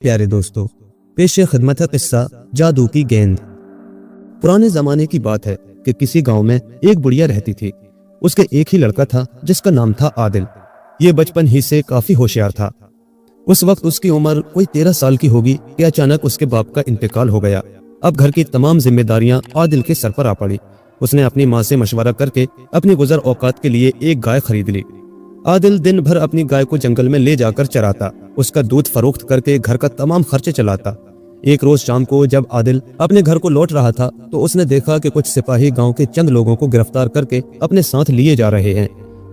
प्यारे दोस्तों, पेश खिदमत है किस्सा जादू की गेंद। पुराने जमाने की बात है कि किसी गांव में एक बुढ़िया रहती थी। उसके एक ही लड़का था जिसका नाम था आदिल। ये बचपन ही से काफी होशियार था। उस वक्त उसकी उम्र कोई 13 साल की होगी कि अचानक उसके बाप का इंतकाल हो गया। अब घर की तमाम जिम्मेदारियां आदिल के सर पर आ पड़ी। उसने अपनी माँ से मशवरा करके अपनी गुजर औकात के लिए एक गाय खरीद ली। आदिल दिन भर अपनी गाय को जंगल में ले जाकर चराता, उसका दूध फरोख्त करके घर का तमाम खर्चे चलाता। एक रोज शाम को जब आदिल अपने घर को लौट रहा था तो उसने देखा कि कुछ सिपाही गांव के चंद लोगों को गिरफ्तार करके अपने साथ लिए जा रहे हैं।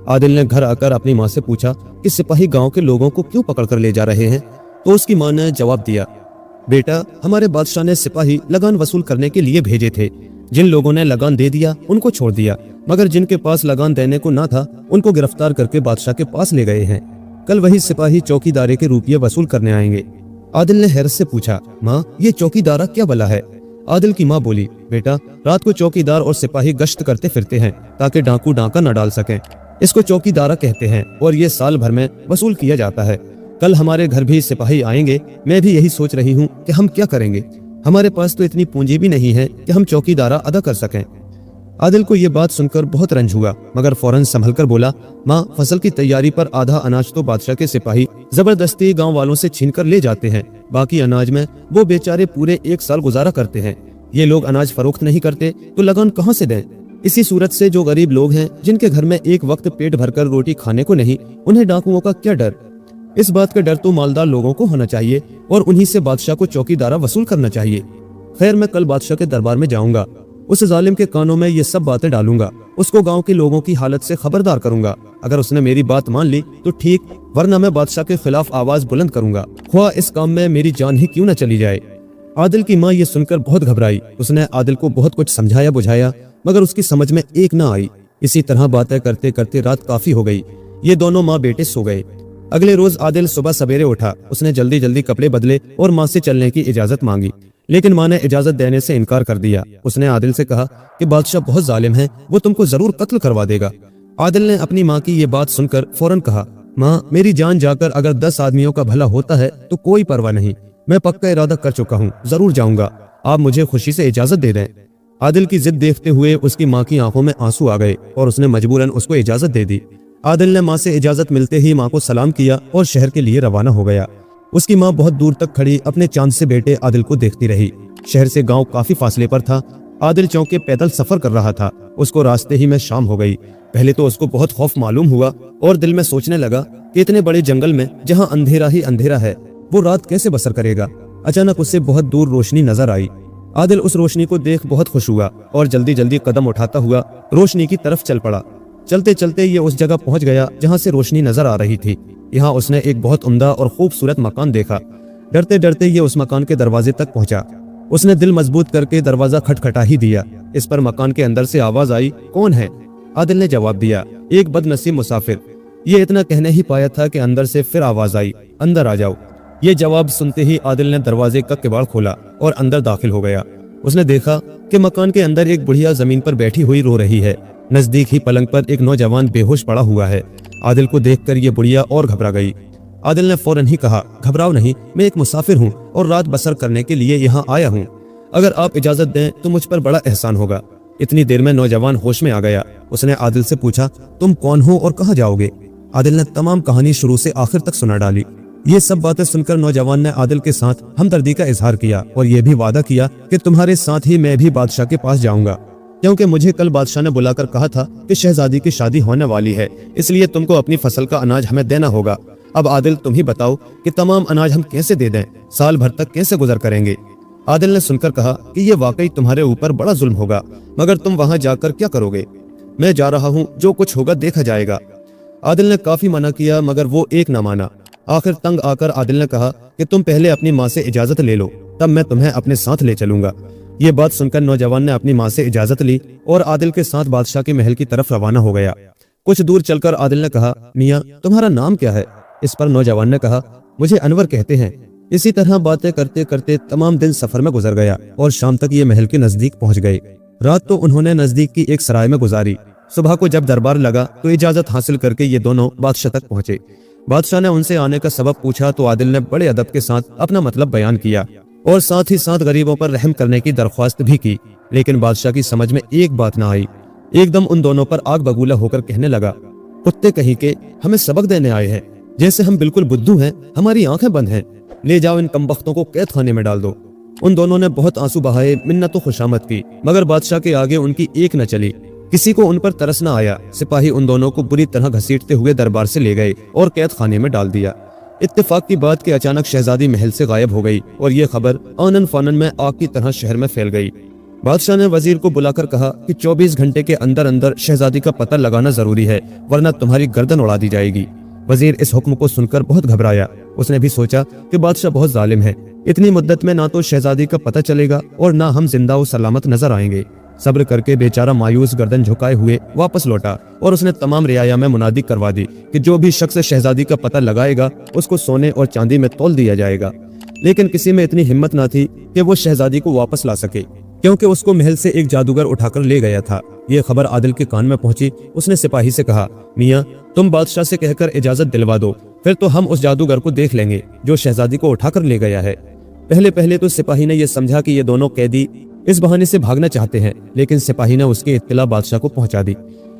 आदिल ने घर आकर अपनी माँ से पूछा कि सिपाही गांव के लोगों को क्यों पकड़कर ले जा रहे हैं। तो उसकी माँ ने जवाब दिया, बेटा, हमारे बादशाह ने सिपाही लगान वसूल करने के लिए भेजे थे। जिन लोगों ने लगान दे दिया उनको छोड़ दिया, मगर जिनके पास लगान देने को ना था उनको गिरफ्तार करके बादशाह के पास ले गए हैं। कल वही सिपाही चौकीदारे के रुपये वसूल करने आएंगे। आदिल ने हैरत से पूछा, माँ, ये चौकीदारा क्या बला है? आदिल की माँ बोली, बेटा, रात को चौकीदार और सिपाही गश्त करते फिरते हैं ताकि डाकू डाका न डाल सकें। इसको चौकीदारा कहते हैं और ये साल भर में वसूल किया जाता है। कल हमारे घर भी सिपाही आएंगे। मैं भी यही सोच रही हूँ कि हम क्या करेंगे। हमारे पास तो इतनी पूंजी भी नहीं है कि हम चौकीदारा अदा कर सकें। आदिल को ये बात सुनकर बहुत रंज हुआ, मगर फौरन संभल कर बोला, माँ, फसल की तैयारी पर आधा अनाज तो बादशाह के सिपाही जबरदस्ती गांव वालों से छीन कर ले जाते हैं। बाकी अनाज में वो बेचारे पूरे 1 साल गुजारा करते हैं। ये लोग अनाज फरोख्त नहीं करते तो लगान कहाँ से दें? इसी सूरत से जो गरीब लोग हैं, जिनके घर में एक वक्त पेट भरकर रोटी खाने को नहीं, उन्हें डाकुओं का क्या डर? इस बात का डर तो मालदार लोगों को होना चाहिए और उन्हीं से बादशाह को चौकीदारा वसूल करना चाहिए। खैर, मैं कल बादशाह के दरबार में जाऊंगा, उस जालिम के कानों में ये सब बातें डालूंगा, उसको गांव के लोगों की हालत से खबरदार करूंगा। अगर उसने मेरी बात मान ली तो ठीक, वरना मैं बादशाह के खिलाफ आवाज बुलंद करूंगा, ख्वाह इस काम में मेरी जान ही क्यों न चली जाए। आदिल की माँ ये सुनकर बहुत घबराई। उसने आदिल को बहुत कुछ समझाया बुझाया, मगर उसकी समझ में एक न आई। इसी तरह बातें करते करते रात काफी हो गई। ये दोनों माँ बेटे सो गए। अगले रोज आदिल सुबह सवेरे उठा। उसने जल्दी जल्दी कपड़े बदले और माँ से चलने की इजाजत मांगी, लेकिन माँ ने इजाजत देने से इनकार कर दिया। उसने आदिल से कहा कि बादशाह बहुत जालिम है, वो तुमको जरूर कत्ल करवा देगा। आदिल ने अपनी माँ की ये बात सुनकर फौरन कहा, माँ, मेरी जान जाकर अगर 10 आदमियों का भला होता है तो कोई परवाह नहीं। मैं पक्का इरादा कर चुका हूँ, जरूर जाऊंगा। आप मुझे खुशी से इजाजत दे दें। आदिल की जिद देखते हुए उसकी माँ की आंखों में आंसू आ गए और उसने मजबूरन उसको इजाजत दे दी। आदिल ने माँ से इजाजत मिलते ही माँ को सलाम किया और शहर के लिए रवाना हो गया। उसकी माँ बहुत दूर तक खड़ी अपने चांद से बेटे आदिल को देखती रही। शहर से गांव काफी फासले पर था। आदिल चौके पैदल सफर कर रहा था। उसको रास्ते ही में शाम हो गई। पहले तो उसको बहुत खौफ मालूम हुआ और दिल में सोचने लगा कि इतने बड़े जंगल में जहाँ अंधेरा ही अंधेरा है, वो रात कैसे बसर करेगा। अचानक उससे बहुत दूर रोशनी नजर आई। आदिल उस रोशनी को देख बहुत खुश हुआ और जल्दी जल्दी कदम उठाता हुआ रोशनी की तरफ चल पड़ा। चलते चलते ये उस जगह पहुंच गया जहां से रोशनी नजर आ रही थी। यहाँ उसने एक बहुत उम्दा और खूबसूरत मकान देखा। डरते डरते ये उस मकान के दरवाजे तक पहुंचा। उसने दिल मजबूत करके दरवाजा खटखटा ही दिया। इस पर मकान के अंदर से आवाज आई, कौन है? आदिल ने जवाब दिया, एक बदनसीब मुसाफिर। ये इतना कहने ही पाया था कि अंदर से फिर आवाज आई, अंदर आ जाओ। ये जवाब सुनते ही आदिल ने दरवाजे का किवाड़ खोला और अंदर दाखिल हो गया। उसने देखा कि मकान के अंदर एक बुढ़िया जमीन पर बैठी हुई रो रही है। नजदीक ही पलंग पर एक नौजवान बेहोश पड़ा हुआ है। आदिल को देखकर ये बुढ़िया और घबरा गई। आदिल ने फौरन ही कहा, घबराओ नहीं, मैं एक मुसाफिर हूँ और रात बसर करने के लिए यहाँ आया हूँ। अगर आप इजाजत दें तो मुझ पर बड़ा एहसान होगा। इतनी देर में नौजवान होश में आ गया। उसने आदिल से पूछा, तुम कौन हो और कहाँ जाओगे? आदिल ने तमाम कहानी शुरू से आखिर तक सुना डाली। ये सब बातें सुनकर नौजवान ने आदिल के साथ हमदर्दी का इजहार किया और ये भी वादा किया कि तुम्हारे साथ ही मैं भी बादशाह के पास जाऊंगा, क्योंकि मुझे कल बादशाह ने बुलाकर कहा था कि शहजादी की शादी होने वाली है, इसलिए तुमको अपनी फसल का अनाज हमें देना होगा। अब आदिल तुम ही बताओ कि तमाम अनाज हम कैसे दे दें? साल भर तक कैसे गुजर करेंगे? आदिल ने सुनकर कहा कि ये वाकई तुम्हारे ऊपर बड़ा जुल्म होगा, मगर तुम वहां जाकर क्या करोगे? मैं जा रहा हूँ, जो कुछ होगा देखा जाएगा। आदिल ने काफी मना किया, मगर वो एक न माना। आखिर तंग आकर आदिल ने कहा कि तुम पहले अपनी माँ से इजाजत ले लो, तब मैं तुम्हें अपने साथ ले चलूंगा। ये बात सुनकर नौजवान ने अपनी माँ से इजाजत ली और आदिल के साथ बादशाह के महल की तरफ रवाना हो गया। कुछ दूर चलकर आदिल ने कहा, मियाँ, तुम्हारा नाम क्या है? इस पर नौजवान ने कहा, मुझे अनवर कहते हैं। इसी तरह बातें करते करते तमाम दिन सफर में गुजर गया और शाम तक ये महल के नजदीक पहुंच गए। रात तो उन्होंने नजदीक की एक सराय में गुजारी। सुबह को जब दरबार लगा तो इजाजत हासिल करके ये दोनों बादशाह तक पहुंचे। बादशाह ने उनसे आने का सबब पूछा तो आदिल ने बड़े अदब के साथ अपना मतलब बयान किया और साथ ही साथ गरीबों पर रहम करने की दरख्वास्त भी की। लेकिन बादशाह की समझ में एक बात ना आई। एकदम उन दोनों पर आग बबूला होकर कहने लगा, कुत्ते कहीं के, हमें सबक देने आए हैं, जैसे हम बिल्कुल बुद्धू हैं, हमारी आंखें बंद हैं। ले जाओ इन कमबख्तों को कैद खाने में डाल दो। उन दोनों ने बहुत आंसू बहाए, मिन्नत तो खुशामद की, मगर बादशाह के आगे उनकी एक न चली। किसी को उन पर तरस न आया। सिपाही उन दोनों को बुरी तरह घसीटते हुए दरबार से ले गए और कैद खाने में डाल दिया। इत्तेफाक की बात कि अचानक शहजादी महल से गायब हो गई और ये खबर आनन फानन में आग की तरह शहर में फैल गई। बादशाह ने वजीर को बुलाकर कहा कि 24 घंटे के अंदर अंदर शहजादी का पता लगाना जरूरी है, वरना तुम्हारी गर्दन उड़ा दी जाएगी। वजीर इस हुक्म को सुनकर बहुत घबराया। उसने भी सोचा कि बादशाह बहुत जालिम है, इतनी मुद्दत में ना तो शहजादी का पता चलेगा और ना हम जिंदा व सलामत नजर आएंगे। सब्र करके बेचारा मायूस गर्दन झुकाए हुए वापस लौटा और उसने तमाम रियाया में मुनादी करवा दी कि जो भी शख्स शहजादी का पता लगाएगा उसको सोने और चांदी में तौल दिया जाएगा। लेकिन किसी में इतनी हिम्मत ना थी कि वो शहजादी को वापस ला सके, क्योंकि उसको महल से एक जादूगर उठाकर ले गया था। ये खबर आदिल के कान में पहुंची। उसने सिपाही से कहा, मियाँ तुम बादशाह से कहकर इजाजत दिलवा दो, फिर तो हम उस जादूगर को देख लेंगे जो शहजादी को उठाकर ले गया है। पहले पहले तो सिपाही ने यह समझा कि ये दोनों कैदी इस बहाने से भागना चाहते हैं, लेकिन सिपाही ने उसकी इत्तला बादशाह को पहुंचा दी।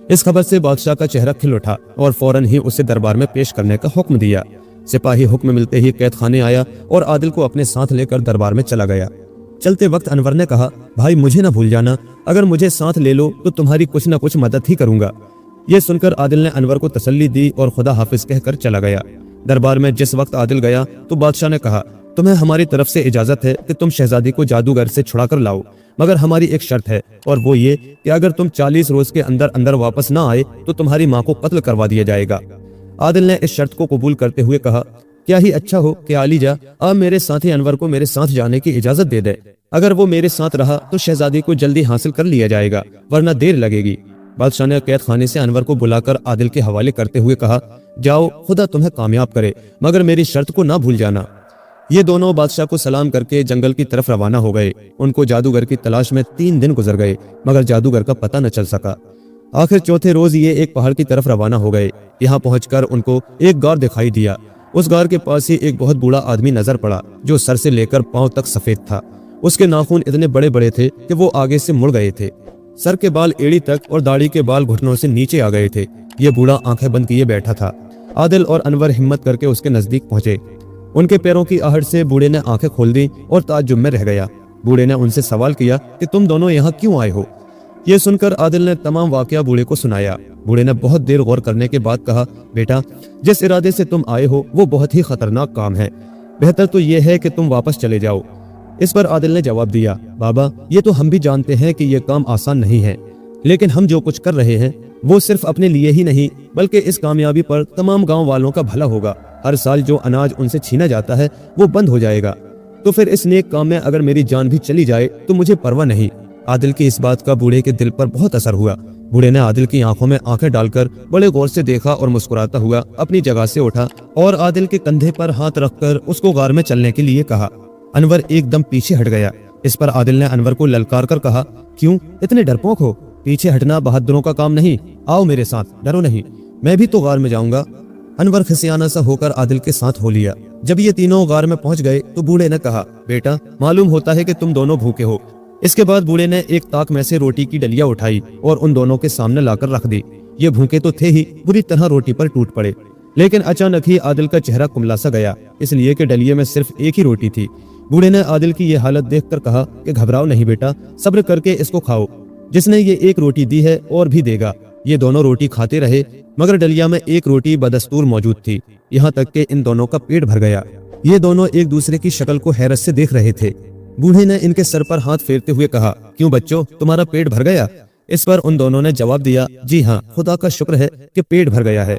इस खबर से बादशाह का चेहरा खिल उठा और फौरन ही उसे दरबार में पेश करने का हुक्म दिया। सिपाही हुक्म मिलते ही कैद खाने आया और आदिल को अपने साथ लेकर दरबार में चला गया। चलते वक्त अनवर ने कहा, भाई मुझे ना भूल जाना, अगर मुझे साथ ले लो तो तुम्हारी कुछ न कुछ मदद ही करूंगा। ये सुनकर आदिल ने अनवर को तसल्ली दी और खुदा हाफिज कहकर चला गया। दरबार में जिस वक्त आदिल गया तो बादशाह ने कहा, तुम्हें हमारी तरफ से इजाजत है कि तुम शहजादी को जादूगर से छुड़ा कर लाओ, मगर हमारी एक शर्त है और वो ये कि अगर तुम 40 रोज के अंदर अंदर वापस ना आए तो तुम्हारी माँ को कत्ल करवा दिया जाएगा। आदिल ने इस शर्त को कबूल करते हुए कहा, क्या ही अच्छा हो कि आलीजा अब मेरे साथी अनवर को मेरे साथ जाने की इजाजत दे दे। अगर वो मेरे साथ रहा तो शहजादी को जल्दी हासिल कर लिया जाएगा, वरना देर लगेगी। बादशाह ने कैद खाने से अनवर को बुलाकर आदिल के हवाले करते हुए कहा, जाओ खुदा तुम्हें कामयाब करे, मगर मेरी शर्त को ना भूल जाना। ये दोनों बादशाह को सलाम करके जंगल की तरफ रवाना हो गए। उनको जादूगर की तलाश में 3 दिन गुजर गए, मगर जादूगर का पता न चल सका। आखिर चौथे रोज ये एक पहाड़ की तरफ रवाना हो गए। यहाँ पहुंचकर उनको एक गार दिखाई दिया। उस गार के पास ही एक बहुत बूढ़ा आदमी नजर पड़ा, जो सर से लेकर पांव तक सफेद था। उसके नाखून इतने बड़े बड़े थे कि वो आगे से मुड़ गए थे। सर के बाल एड़ी तक और दाढ़ी के बाल घुटनों से नीचे आ गए थे। ये बूढ़ा आंखें बंद किए बैठा था। आदिल और अनवर हिम्मत करके उसके नजदीक पहुंचे। उनके पैरों की आहट से बूढ़े ने आंखें खोल दी और ताज्जुब में रह गया। बूढ़े ने उनसे सवाल किया कि तुम दोनों यहाँ क्यों आए हो। ये सुनकर आदिल ने तमाम वाकया बूढ़े को सुनाया। बूढ़े ने बहुत देर गौर करने के बाद कहा, बेटा जिस इरादे से तुम आए हो वो बहुत ही खतरनाक काम है, बेहतर तो ये है कि तुम वापस चले जाओ। इस पर आदिल ने जवाब दिया, बाबा ये तो हम भी जानते हैं कि ये काम आसान नहीं है, लेकिन हम जो कुछ कर रहे हैं वो सिर्फ अपने लिए ही नहीं बल्कि इस कामयाबी पर तमाम गांव वालों का भला होगा। हर साल जो अनाज उनसे छीना जाता है वो बंद हो जाएगा, तो फिर इस नेक काम में अगर मेरी जान भी चली जाए तो मुझे परवाह नहीं। आदिल की इस बात का बूढ़े के दिल पर बहुत असर हुआ। बूढ़े ने आदिल की आंखों में आंखें डालकर बड़े गौर से देखा और मुस्कुराता हुआ अपनी जगह से उठा और आदिल के कंधे पर हाथ रखकर उसको गार में चलने के लिए कहा। अनवर एकदम पीछे हट गया। इस पर आदिल ने अनवर को ललकार कर कहा, क्यों इतने डरपोक हो? पीछे हटना बहादुरों का काम नहीं, आओ मेरे साथ, डरो नहीं, मैं भी तो गार में जाऊंगा। अनवर खिसियाना सा होकर आदिल के साथ हो लिया। जब ये तीनों गार में पहुंच गए तो बूढ़े ने कहा, बेटा मालूम होता है कि तुम दोनों भूखे हो। इसके बाद बूढ़े ने एक ताक में से रोटी की डलिया उठाई और उन दोनों के सामने लाकर रख दी। ये भूखे तो थे ही, बुरी तरह रोटी पर टूट पड़े। लेकिन अचानक ही आदिल का चेहरा कुमला सा गया, इसलिए कि डलिये में सिर्फ एक ही रोटी थी। बूढ़े ने आदिल की ये हालत देखकर कहा कि घबराओ नहीं बेटा, सब्र करके इसको खाओ। जिसने ये एक रोटी दी है और भी देगा। ये दोनों रोटी खाते रहे, मगर डलिया में एक रोटी बदस्तूर मौजूद थी। यहाँ तक कि इन दोनों का पेट भर गया। ये दोनों एक दूसरे की शक्ल को हैरत से देख रहे थे। बूढ़े ने इनके सर पर हाथ फेरते हुए कहा, क्यों बच्चों, तुम्हारा पेट भर गया? इस पर उन दोनों ने जवाब दिया, जी हाँ, खुदा का शुक्र है कि पेट भर गया है।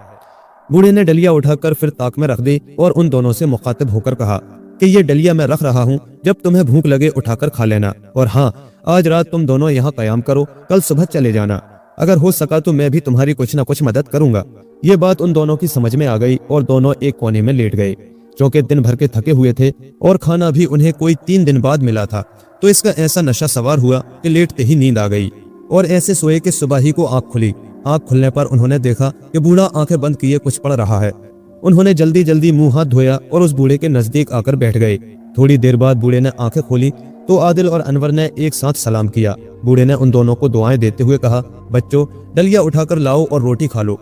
बूढ़े ने डलिया उठाकर फिर ताक में रख दी और उन दोनों से मुखातिब होकर कहा कि ये डलिया मैं रख रहा हूँ, जब तुम्हें भूख लगे उठाकर खा लेना। और हाँ, आज रात तुम दोनों यहाँ कयाम करो, कल सुबह चले जाना। अगर हो सका तो मैं भी तुम्हारी कुछ न कुछ मदद करूंगा। ये बात उन दोनों की समझ में आ गई और दोनों एक कोने में लेट गए। चूंकि दिन भर के थके हुए थे और खाना भी उन्हें कोई 3 दिन बाद मिला था, तो इसका ऐसा नशा सवार हुआ कि लेटते ही नींद आ गई और ऐसे सोए कि सुबह ही को आंख खुली। आंख खुलने पर उन्होंने देखा कि बूढ़ा आंखें बंद किए कुछ पढ़ रहा है। انہوں نے جلدی جلدی منہ ہاتھ دھویا اور اس بوڑھے کے نزدیک آ کر بیٹھ گئے۔ تھوڑی دیر بعد بوڑھے نے آنکھیں کھولی تو عادل اور انور نے ایک ساتھ سلام کیا۔ بوڑھے نے ان دونوں کو دعائیں دیتے ہوئے کہا، بچوں ڈلیا اٹھا کر لاؤ اور روٹی کھا لو۔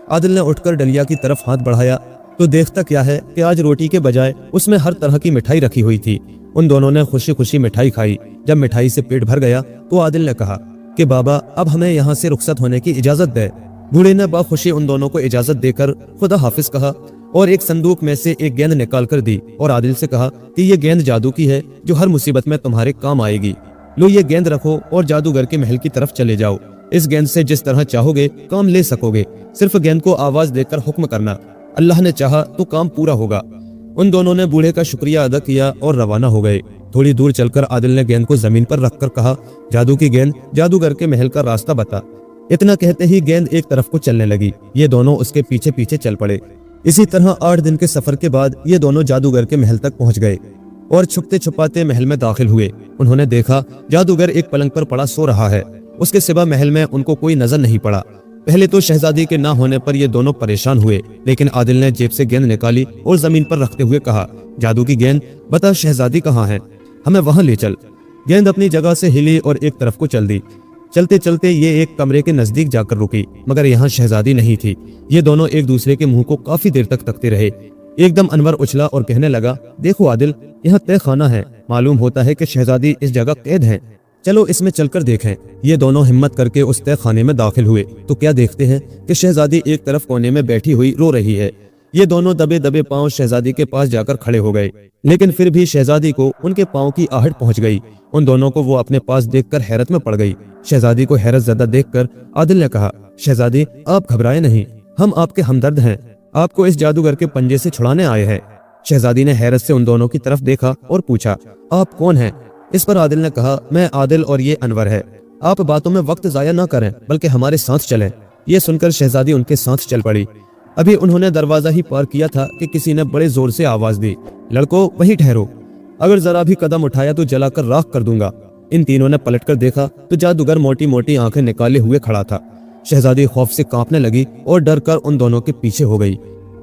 عادل نے اٹھ کر ڈلیا کی طرف ہاتھ بڑھایا تو دیکھتا کیا ہے کہ آج روٹی کے بجائے اس میں ہر طرح کی مٹھائی رکھی ہوئی تھی۔ ان دونوں نے خوشی خوشی مٹھائی کھائی۔ جب مٹھائی سے پیٹ بھر گیا تو عادل نے کہا کہ بابا اب ہمیں یہاں سے رخصت ہونے کی اجازت دے۔ بوڑھے نے باخوشی ان دونوں کو اجازت دے کر خدا حافظ کہا اور ایک صندوق میں سے ایک گیند نکال کر دی اور عادل سے کہا کہ یہ گیند جادو کی ہے جو ہر مصیبت میں تمہارے کام آئے گی۔ لو یہ گیند رکھو اور جادوگر کے محل کی طرف چلے جاؤ۔ اس گیند سے جس طرح چاہو گے کام لے سکو گے، صرف گیند کو آواز دے کر حکم کرنا، اللہ نے چاہا تو کام پورا ہوگا۔ ان دونوں نے بوڑھے کا شکریہ ادا کیا اور روانہ ہو گئے۔ تھوڑی دور چل کر عادل نے گیند کو زمین پر رکھ کر کہا، جادو کی گیند جادوگر کے محل کا راستہ بتا۔ اتنا کہتے ہی گیند ایک طرف کو چلنے لگی۔ یہ دونوں اس کے پیچھے پیچھے چل پڑے۔ اسی طرح 8 دن کے سفر کے بعد یہ دونوں جادوگر کے محل تک پہنچ گئے اور چھپتے چھپاتے محل میں داخل ہوئے۔ انہوں نے دیکھا جادوگر ایک پلنگ پر پڑا سو رہا ہے۔ اس کے سوا محل میں ان کو کوئی نظر نہیں پڑا۔ پہلے تو شہزادی کے نہ ہونے پر یہ دونوں پریشان ہوئے، لیکن عادل نے جیب سے گیند نکالی اور زمین پر رکھتے ہوئے کہا، جادو کی گیند بتا شہزادی کہاں ہے، ہمیں وہاں لے چل۔ گیند اپنی جگہ سے ہلی اور ایک طرف کو چل دی۔ چلتے چلتے یہ ایک کمرے کے نزدیک جا کر رکی، مگر یہاں شہزادی نہیں تھی۔ یہ دونوں ایک دوسرے کے منہ کو کافی دیر تک تکتے رہے۔ ایک دم انور اچھلا اور کہنے لگا، دیکھو عادل، یہاں تہ خانہ ہے، معلوم ہوتا ہے کہ شہزادی اس جگہ قید ہے، چلو اس میں چل کر دیکھیں۔ یہ دونوں ہمت کر کے اس تہ خانے میں داخل ہوئے تو کیا دیکھتے ہیں کہ شہزادی ایک طرف کونے میں بیٹھی ہوئی رو رہی ہے۔ یہ دونوں دبے دبے پاؤں شہزادی کے پاس جا کر کھڑے ہو گئے، لیکن پھر بھی شہزادی کو ان کے پاؤں کی آہٹ پہنچ گئی۔ ان دونوں کو وہ اپنے پاس دیکھ کر حیرت میں پڑ گئی۔ شہزادی کو حیرت زدہ دیکھ کر عادل نے کہا، شہزادی آپ گھبرائے نہیں، ہم آپ کے ہمدرد ہیں، آپ کو اس جادوگر کے پنجے سے چھڑانے آئے ہیں۔ شہزادی نے حیرت سے ان دونوں کی طرف دیکھا اور پوچھا، آپ کون ہیں؟ اس پر عادل نے کہا، میں عادل اور یہ انور ہے۔ آپ باتوں میں وقت ضائع نہ کریں بلکہ ہمارے ساتھ چلیں۔ یہ سن کر شہزادی ان کے ساتھ چل پڑی۔ ابھی انہوں نے دروازہ ہی پار کیا تھا کہ کسی نے بڑے زور سے آواز دی، لڑکو وہیں ٹھہرو، اگر ذرا بھی قدم اٹھایا تو جلا کر راکھ کر دوں گا۔ ان تینوں نے پلٹ کر دیکھا تو جادوگر موٹی موٹی آنکھیں نکالے ہوئے کھڑا تھا۔ شہزادی خوف سے کانپنے لگی اور ڈر کر ان دونوں کے پیچھے ہو گئی۔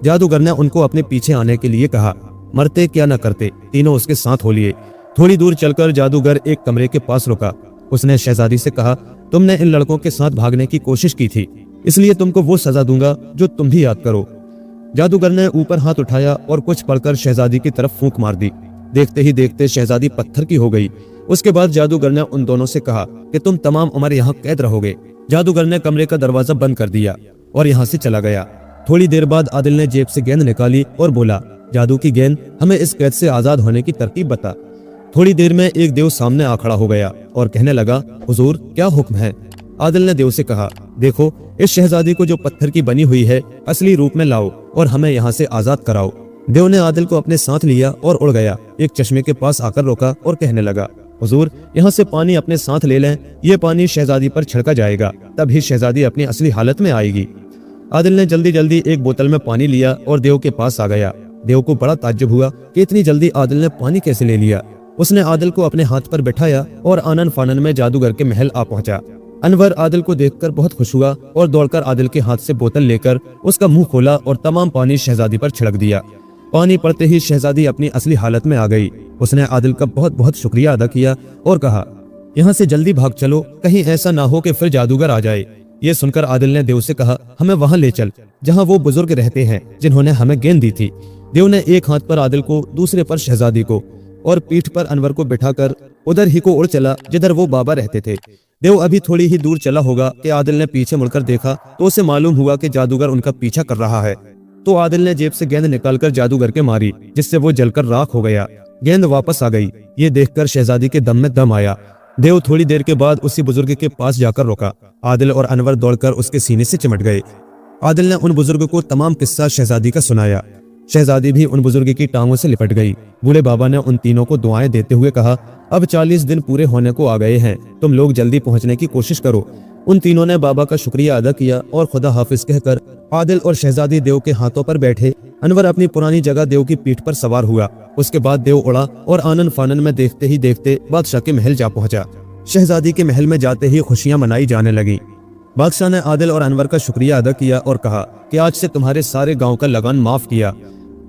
جادوگر نے ان کو اپنے پیچھے آنے کے لیے کہا، مرتے کیا نہ کرتے، تینوں اس کے ساتھ ہو لیے۔ تھوڑی دور چل کر جادوگر ایک کمرے کے پاس رکا۔ اس نے شہزادی سے کہا، تم نے ان لڑکوں کے ساتھ بھاگنے کی کوشش کی تھی، اس لیے تم کو وہ سزا دوں گا جو تم بھی یاد کرو۔ جادوگر نے اوپر ہاتھ اٹھایا اور کچھ پڑھ کر شہزادی کی طرف پھونک مار دی۔ دیکھتے ہی دیکھتے شہزادی پتھر کی ہو گئی۔ اس کے بعد جادوگر نے ان دونوں سے کہا کہ تم تمام عمر یہاں قید رہو گے۔ جادوگر نے کمرے کا دروازہ بند کر دیا اور یہاں سے چلا گیا۔ تھوڑی دیر بعد عادل نے جیب سے گیند نکالی اور بولا، جادو کی گیند ہمیں اس قید سے آزاد ہونے کی ترتیب بتا۔ تھوڑی دیر میں ایک دیو سامنے آ کھڑا ہو گیا اور کہنے لگا، حضور کیا حکم ہے؟ عادل نے دیو سے کہا، دیکھو اس شہزادی کو جو پتھر کی بنی ہوئی ہے اصلی روپ میں لاؤ اور ہمیں یہاں سے آزاد کراؤ۔ دیو نے عادل کو اپنے ساتھ لیا اور اڑ گیا۔ ایک چشمے کے پاس آ کر روکا اور کہنے لگا، حضور یہاں سے پانی اپنے ساتھ لے لیں، یہ پانی شہزادی پر چھڑکا جائے گا، تب ہی شہزادی اپنی اصلی حالت میں آئے گی۔ عادل نے جلدی جلدی ایک بوتل میں پانی لیا اور دیو کے پاس آ گیا۔ دیو کو بڑا تعجب ہوا کہ اتنی جلدی عادل نے پانی کیسے لے لیا۔ اس نے عادل کو اپنے ہاتھ پر بٹھایا اور آنن فانن میں جادوگر کے محل آ پہنچا۔ انور عادل کو دیکھ کر بہت خوش ہوا اور دوڑ کر عادل کے ہاتھ سے بوتل لے کر اس کا منہ کھولا اور تمام پانی شہزادی پر چھڑک دیا۔ پانی پڑتے ہی شہزادی اپنی اصلی حالت میں آ گئی۔ اس نے عادل کا بہت بہت شکریہ ادا کیا اور کہا، یہاں سے جلدی بھاگ چلو، کہیں ایسا نہ ہو کہ پھر جادوگر آ جائے۔ یہ سن کر عادل نے دیو سے کہا، ہمیں وہاں لے چل جہاں وہ بزرگ رہتے ہیں جنہوں نے ہمیں گیند دی تھی۔ دیو نے ایک ہاتھ پر عادل کو، دوسرے پر شہزادی کو اور پیٹھ پر انور کو بٹھا کر ادھر ہی کو اڑ چلا جدھر وہ بابا رہتے تھے۔ دیو ابھی تھوڑی ہی دور چلا ہوگا کہ عادل نے پیچھے مڑ کر دیکھا تو اسے معلوم ہوا کہ جادوگر ان کا پیچھا کر رہا ہے۔ تو عادل نے جیب سے گیند نکال کر جادوگر کے ماری، جس سے وہ جل کر راکھ ہو گیا۔ گیند واپس آ گئی۔ یہ دیکھ کر شہزادی کے دم میں دم آیا۔ دیو تھوڑی دیر کے بعد اسی بزرگ کے پاس جا کر رکا۔ عادل اور انور دوڑ کر اس کے سینے سے چمٹ گئے۔ عادل نے ان بزرگ کو تمام قصہ شہزادی کا سنایا۔ شہزادی بھی ان بزرگ کی ٹانگوں سے لپٹ گئی۔ بوڑھے بابا نے ان تینوں کو دعائیں دیتے ہوئے کہا، اب 40 دن پورے ہونے کو آ گئے ہیں، تم لوگ جلدی پہنچنے کی کوشش کرو۔ ان تینوں نے بابا کا شکریہ ادا کیا اور خدا حافظ کہہ کر عادل اور شہزادی دیو کے ہاتھوں پر بیٹھے۔ انور اپنی پرانی جگہ دیو کی پیٹھ پر سوار ہوا۔ اس کے بعد دیو اڑا اور آنن فانن میں دیکھتے ہی دیکھتے بادشاہ کے محل جا پہنچا۔ شہزادی کے محل میں جاتے ہی خوشیاں منائی جانے لگی۔ بادشاہ نے عادل اور انور کا شکریہ ادا کیا اور کہا کہ آج سے تمہارے سارے گاؤں کا لگان معاف کیا۔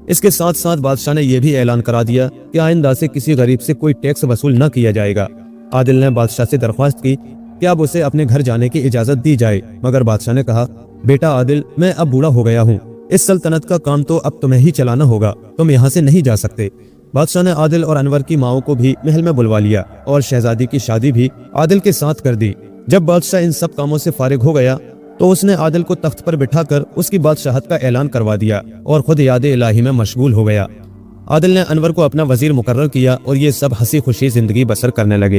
اس کے ساتھ ساتھ بادشاہ نے یہ بھی اعلان کرا دیا کہ آئندہ سے کسی غریب سے کوئی ٹیکس وصول نہ کیا جائے گا۔ عادل نے بادشاہ سے درخواست کی کہ اب اسے اپنے گھر جانے کی اجازت دی جائے، مگر بادشاہ نے کہا، بیٹا عادل، میں اب بوڑھا ہو گیا ہوں، اس سلطنت کا کام تو اب تمہیں ہی چلانا ہوگا، تم یہاں سے نہیں جا سکتے۔ بادشاہ نے عادل اور انور کی ماؤں کو بھی محل میں بلوا لیا اور شہزادی کی شادی بھی عادل کے ساتھ کر دی۔ جب بادشاہ ان سب کاموں سے فارغ ہو گیا تو اس نے عادل کو تخت پر بٹھا کر اس کی بادشاہت کا اعلان کروا دیا اور خود یاد الہی میں مشغول ہو گیا۔ عادل نے انور کو اپنا وزیر مقرر کیا اور یہ سب ہنسی خوشی زندگی بسر کرنے لگے۔